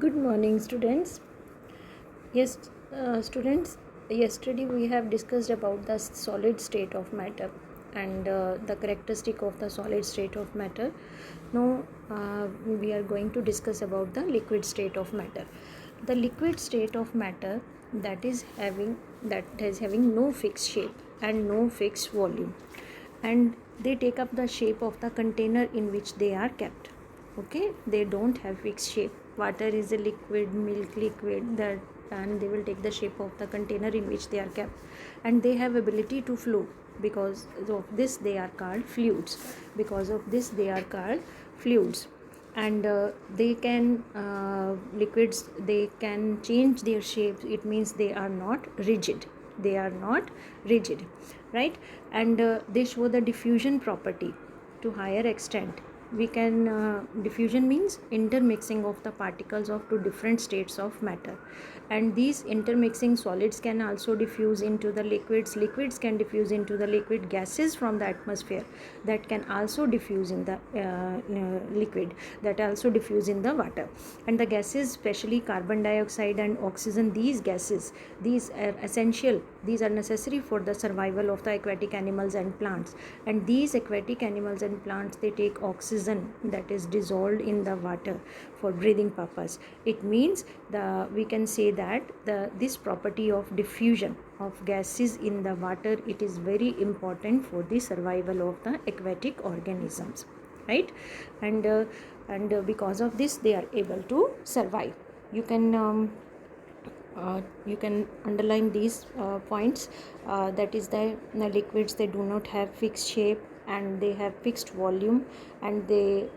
Good morning, students. Yes, students, yesterday we have discussed about the solid state of matter and the characteristic of the solid state of matter. Now, we are going to discuss about the liquid state of matter. The liquid state of matter that is having no fixed shape and no fixed volume, and they take up the shape of the container in which they are kept. Okay, they don't have fixed shape. Water is a liquid, milk liquid, that and they will take the shape of the container in which they are kept, and they have ability to flow. Because of this they are called fluids. And they can liquids, they can change their shapes. It means they are not rigid, right? And they show the diffusion property to higher extent. We can diffusion means intermixing of the particles of two different states of matter, and these intermixing solids can also diffuse into the liquids can diffuse into the liquid, gases from the atmosphere that can also diffuse in the liquid, that also diffuse in the water. And the gases, especially carbon dioxide and oxygen, these gases, these are essential, these are necessary for the survival of the aquatic animals and plants. And these aquatic animals and plants, they take oxygen that is dissolved in the water for breathing purpose. It means we can say that this property of diffusion of gases in the water, it is very important for the survival of the aquatic organisms, right? And because of this they are able to survive. You can underline these points. That is the liquids, they do not have fixed shape and they have fixed volume, and they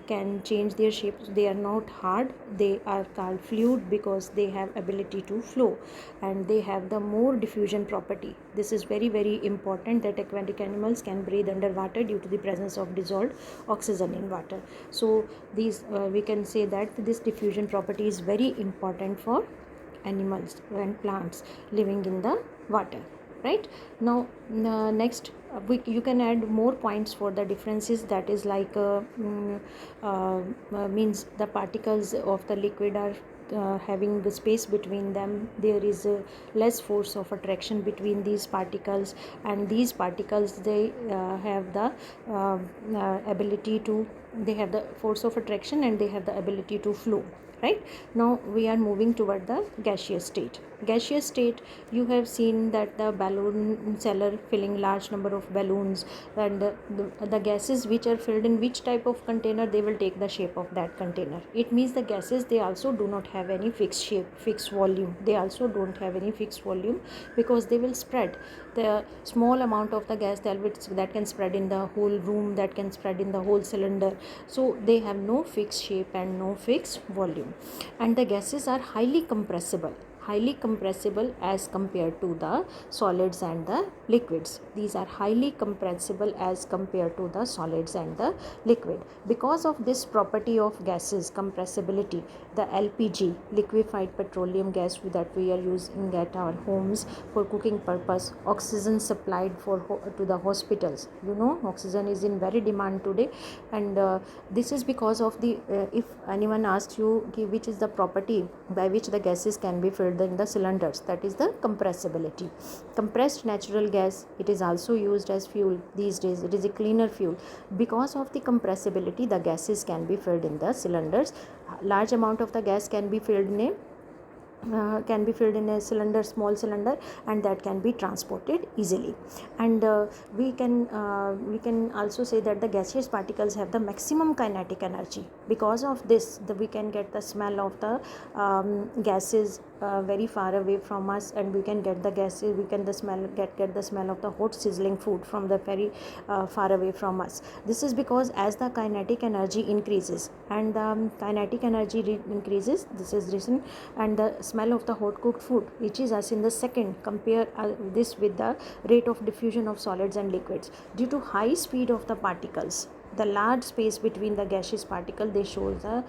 can change their shapes. They are not hard, they are called fluid because they have ability to flow, and they have the more diffusion property. This is very very important, that aquatic animals can breathe underwater due to the presence of dissolved oxygen in water. So these we can say that this diffusion property is very important for animals and plants living in the water, right? Now next, you can add more points for the differences. That is like means the particles of the liquid are having the space between them. There is less force of attraction between these particles, and these particles, they have the ability to, they have the force of attraction and they have the ability to flow, right? Now we are moving toward the gaseous state. Gaseous state, you have seen that the balloon seller filling large number of balloons, and the gases which are filled in which type of container, they will take the shape of that container. It means the gases, they also do not have any fixed shape, fixed volume. They also don't have any fixed volume because they will spread. The small amount of the gas that can spread in the whole room, that can spread in the whole cylinder. So they have no fixed shape and no fixed volume. And the gases are highly compressible as compared to the solids and the liquids. These are highly compressible as compared to the solids and the liquid. Because of this property of gases, compressibility, the LPG, liquefied petroleum gas, that we are using at our homes for cooking purpose, oxygen supplied to the hospitals. Oxygen is in very demand today, and this is because of the if anyone asks you which is the property by which the gases can be filled in the cylinders, that is the compressibility. Compressed natural gas, it is also used as fuel these days. It is a cleaner fuel. Because of the compressibility, the gases can be filled in the cylinders. Large amount of the gas can be filled in a cylinder, small cylinder, and that can be transported easily. And we can also say that the gaseous particles have the maximum kinetic energy. Because of this, we can get the smell of the gases very far away from us, and we can get the gases, we can get the smell of the hot sizzling food from the very far away from us. This is because as the kinetic energy increases, and the kinetic energy increases, this is reason, and the smell of the hot cooked food reaches us in the second. Compare this with the rate of diffusion of solids and liquids. Due to high speed of the particles, the large space between the gaseous particle, they show the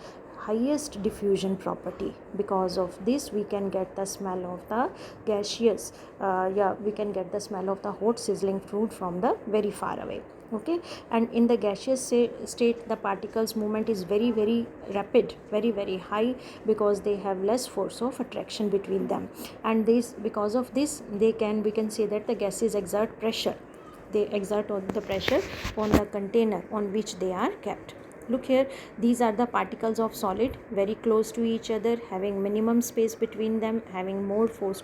highest diffusion property. Because of this we can get the smell of the gaseous, we can get the smell of the hot sizzling food from the very far away. Okay, and in the gaseous state the particles movement is very very rapid, very very high, because they have less force of attraction between them, and this, because of this, we can say that the gases exert pressure. They exert on the pressure on the container on which they are kept. Look here, these are the particles of solid, very close to each other, having minimum space between them, having more force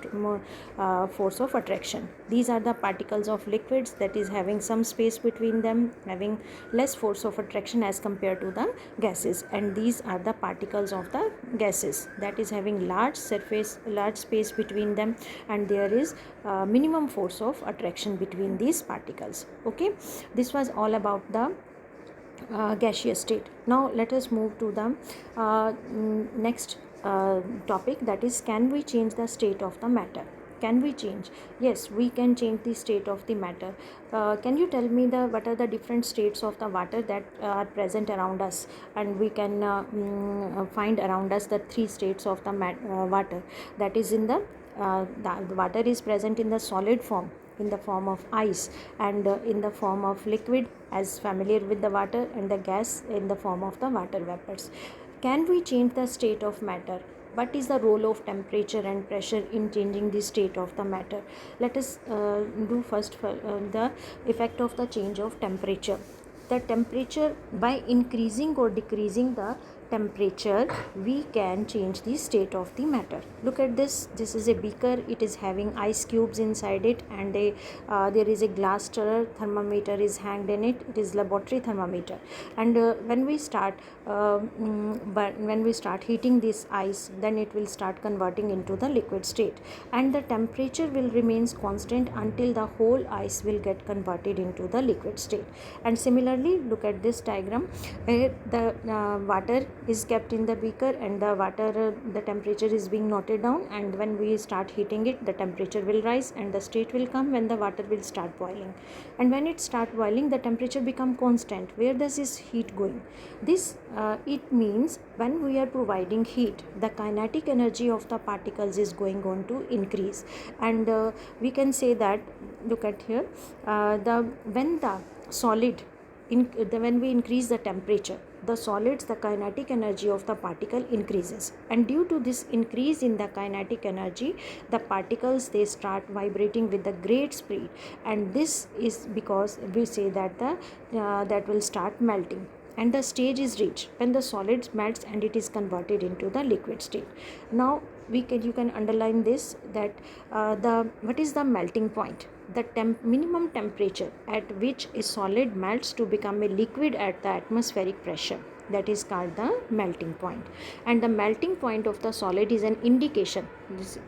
of attraction. These are the particles of liquids, that is having some space between them, having less force of attraction as compared to the gases. And these are the particles of the gases, that is having large surface, large space between them, and there is minimum force of attraction between these particles. Okay, this was all about the gaseous state. Now let us move to the next topic, that is, can we change the state of the matter? Can we change? Yes, we can change the state of the matter. Can you tell me what are the different states of the water that are present around us? And we can find around us the three states of the water. That is, in the water is present in the solid form, in the form of ice, and in the form of liquid, as familiar with the water, and the gas in the form of the water vapors. Can we change the state of matter? What is the role of temperature and pressure in changing the state of the matter? Let us do first the effect of the change of temperature. The temperature, by increasing or decreasing the temperature, we can change the state of the matter. Look at this. This is a beaker. It is having ice cubes inside it, and there is a glass stirrer. Thermometer is hanged in it. It is laboratory thermometer. And when we start heating this ice, then it will start converting into the liquid state, and the temperature will remains constant until the whole ice will get converted into the liquid state. And similarly, look at this diagram. The water is kept in the beaker, and the temperature is being noted down, and when we start heating it, the temperature will rise, and the state will come when the water will start boiling. And when it start boiling, the temperature become constant. Where does this heat going? This it means when we are providing heat, the kinetic energy of the particles is going on to increase. And we can say that, look at here, when the solid when we increase the temperature, the solids, the kinetic energy of the particle increases, and due to this increase in the kinetic energy, the particles, they start vibrating with the great speed, and this is because we say that that will start melting, and the stage is reached when the solid melts and it is converted into the liquid state. Now you can underline this, that what is the melting point? The minimum temperature at which a solid melts to become a liquid at the atmospheric pressure, that is called the melting point. And the melting point of the solid is an indication,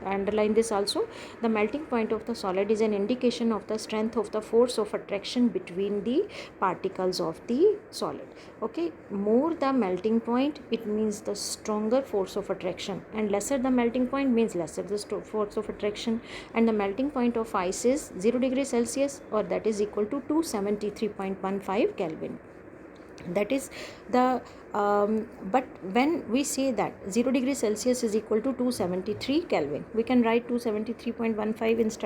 underline this also, the melting point of the solid is an indication of the strength of the force of attraction between the particles of the solid. Okay, more the melting point, it means the stronger force of attraction, and lesser the melting point means lesser the force of attraction. And the melting point of ice is 0 degrees Celsius, or that is equal to 273.15 Kelvin. That is the but when we say that 0 degrees Celsius is equal to 273 Kelvin, we can write 273.15 instead